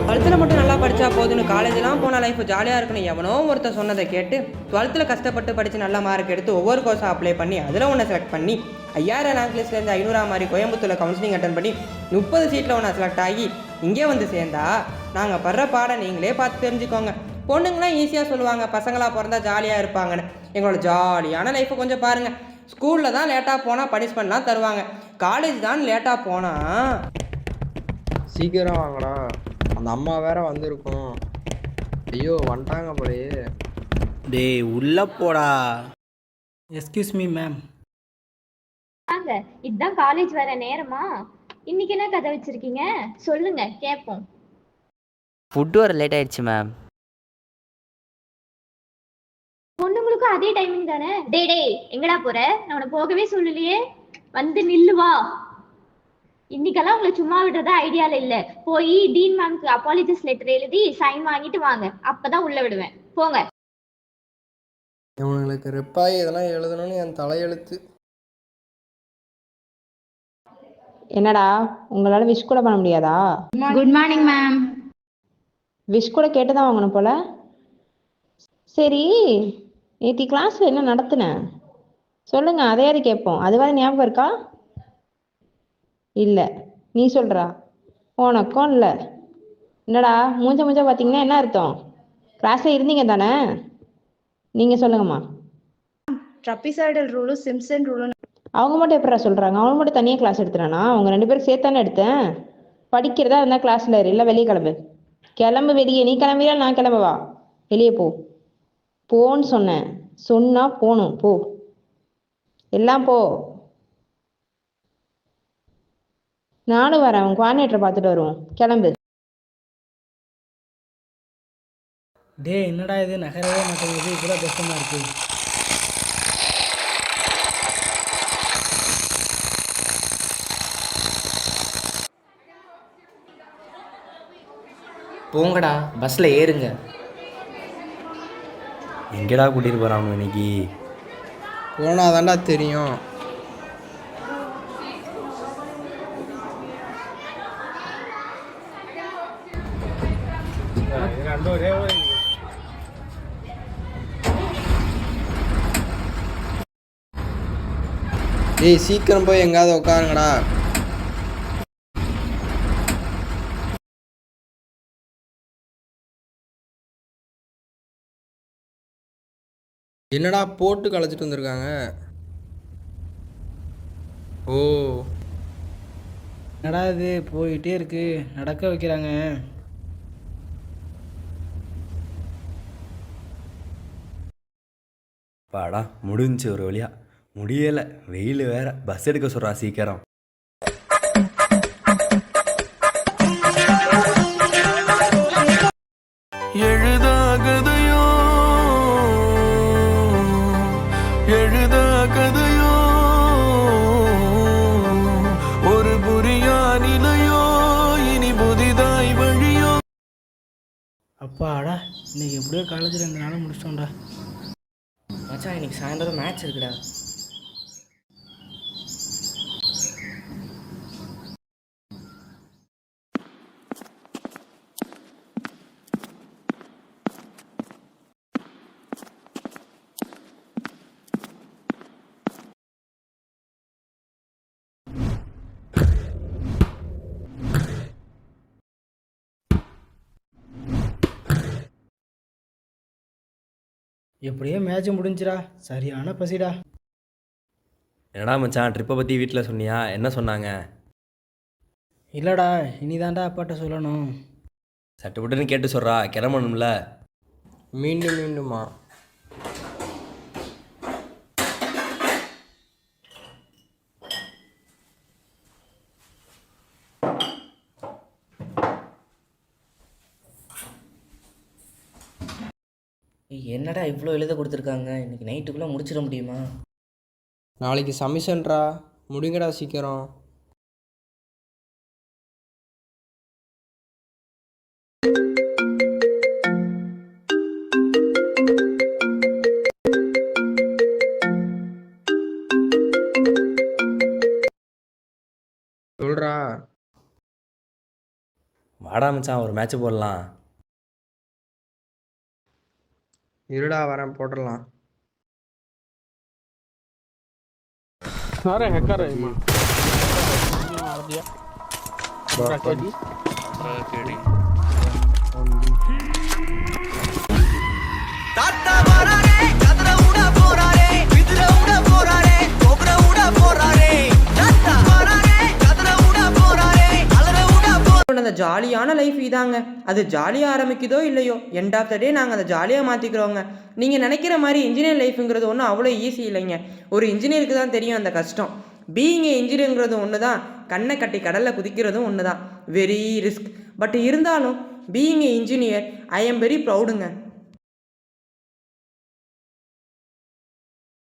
டுவெல்த்தில் மட்டும் நல்லா படித்தா போதுன்னு காலேஜெலாம் போன லைஃப் ஜாலியாக இருக்குன்னு எவனோ ஒருத்தர் சொன்னதை கேட்டு 12th கஷ்டப்பட்டு படித்து நல்ல மார்க் எடுத்து ஒவ்வொரு கோர்ஸாக அப்ளை பண்ணி அதில் ஒன்று செலக்ட் பண்ணி 5000 ரேங்க் லிஸ்ட்லேருந்து 500 மாதிரி கோயம்புத்தூரில் கவுன்சிலிங் அட்டன் பண்ணி 30 சீட்டில் ஒன்று செலக்ட் ஆகி இங்கே வந்து சேர்ந்தா நாங்கள் படுற பாடம் நீங்களே பார்த்து தெரிஞ்சுக்கோங்க. பொண்ணுங்களாம் ஈஸியாக சொல்லுவாங்க பசங்களாக பிறந்தா ஜாலியாக இருப்பாங்கன்னு. எங்களோட ஜாலியான லைஃப்பை கொஞ்சம் பாருங்கள். ஸ்கூலில் தான் லேட்டாக போனால் பனிஷ்மெண்ட்லாம் தருவாங்க. காலேஜ் தான் லேட்டாக போனால் சீக்கிரம் வாங்கடா, அந்த அம்மா வேற வந்திருக்கும். ஐயோ வந்துட்டாங்க போலயே. டேய் உள்ள போடா. Excuse me ma'am. வாங்க, இதுதான் காலேஜ் வர நேரமா? இன்னைக்கு என்ன கதை வச்சிருக்கீங்க சொல்லுங்க கேட்போம். ஃபுட்டு வர லேட் ஆயிடுச்சு மேம். பொண்ணுங்களுக்கும் அதே டைமிங் தானே? டேய் எங்கடா போற? நான் உன்னை போகவே சொல்லலையே. வந்து நில்லு வா. இன்னைக்கெல்லாம் உங்களை சும்மா விடுறதா ஐடியால இல்ல. போய் டீன் மேம்க்கு அப்பாலஜிஸ் லெட்டர் எழுதி சைன் வாங்கிட்டு வாங்க, அப்பதான் உள்ள விடுவேன். போங்க. இவனுங்களுக்கு ரெப்பாய் இதெல்லாம் எழுதணும்னு என் தலையெழுத்து. என்னடா உங்களால் விஷ் கூட பண்ண முடியாதா? Good morning ma'am. விஷ் கூட கேட்டு தான் வாங்கணும் போல. சரி, நேற்று கிளாஸில் என்ன நடத்துனேன் சொல்லுங்க, அதையாவது கேட்போம். அதுவாது ஞாபகம் இருக்கா? இல்லை, நீ சொல்கிறா. உனக்கும் இல்லை. என்னடா மூஞ்ச பார்த்தீங்கன்னா என்ன அர்த்தம்? கிளாஸில் இருந்தீங்க தானே? நீங்கள் சொல்லுங்கம்மா. ட்ரபிசாய்டல் ரூலும் சிம்சன் ரூலும். அவங்க மட்டும் எப்படா சொல்கிறாங்க? அவங்க மட்டும் தனியாக கிளாஸ் எடுத்துறானா? அவங்க 2 பேரும் சேர்த்தானே எடுத்தேன். படிக்கிறதா இருந்தால் கிளாஸில் இல்லை, வெளியே கிளம்பு. கிளம்பு வெளியே. நீ கிளம்பியா நான் கிளம்பவா? வெளியே போ. போன்னு சொன்னேன். சொன்னா போகணும். போ, எல்லாம் போ. நானும் வரேன். உன் குவாடினேட்டரை பார்த்துட்டு வருவோம். கிளம்பு. டே என்னடா இது நகரவே மாட்டேங்குது, கூட கஷ்டமாக இருக்குது. போங்கடா பஸ்ஸில் ஏறுங்க. எங்கடா கூட்டிகிட்டு போகிறான் இன்னைக்கு? போனாதாண்டா தெரியும். ஏய் சீக்கிரம் போய் எங்காவது உட்காருங்கடா. என்னடா போட்டு களைச்சிட்டு வந்திருக்காங்க? ஓ, என்னடா இது போயிட்டே இருக்கு, நடக்க வைக்கிறாங்க. பாடா முடிஞ்சு ஒரு வழியா. முடியலை, வெயில் வேற. பஸ் எடுக்க சொல்கிறா சீக்கிரம். எழுதாகதையோ ஒரு புரியா நிலையோ இனி புதிதாய் வழியோ. அப்பாடா, இன்னைக்கு எப்படியோ காலேஜில் 2 நாளும் முடிச்சிட்டோம்டா. மச்சான் இன்னைக்கு சாயந்தரம் மேட்ச் இருக்குடா. எப்படியோ மேட்ச் முடிஞ்சிடா. சரியான பசிடா. என்னடா மச்சான் ட்ரிப்பை பற்றி வீட்டில் சொன்னியா? என்ன சொன்னாங்க? இல்லைடா, இனிதாண்டா அப்பாட்ட சொல்லணும். சட்டுப்பட்டுன்னு கேட்டு சொல்கிறா, கிளம்பணும்ல. மீண்டும் மீண்டுமா? என்னடா இவ்வளோ எழுத கொடுத்துருக்காங்க, இன்னைக்கு நைட்டுக்குள்ளே முடிச்சிட முடியுமா? நாளைக்கு சமிஷன்ரா, முடிங்கடா சீக்கிரம். சொல்றா. வாடா மச்சான் ஒரு மேட்ச் போடலாம். இருடா வரேன் போட்டுடலாம். தாத்தா வராரே கதற உட போறாரே விதுர உட போறாரே கோபுர உட போறாரே தாத்தா வராரே கதற உட போறாரே அலற உட அந்த ஜாலியான லைஃப் இதாங்க. அது ஜாலியாக ஆரம்பிக்குதோ இல்லையோ, எண்ட் ஆஃப் த டே நாங்கள் அதை ஜாலியாக மாற்றிக்கிறோங்க. நீங்கள் நினைக்கிற மாதிரி இன்ஜினியர் லைஃபுங்கிறது ஒன்றும் அவ்வளோ ஈஸி இல்லைங்க. ஒரு இன்ஜினியருக்கு தான் தெரியும் அந்த கஷ்டம். பீயிங் ஏ இன்ஜினியருங்கிறது ஒன்று தான், கண்ணை கட்டி கடலில் குதிக்கிறதும் ஒன்று தான். Very risk. பட் இருந்தாலும் being a engineer I am very ப்ரௌடுங்க.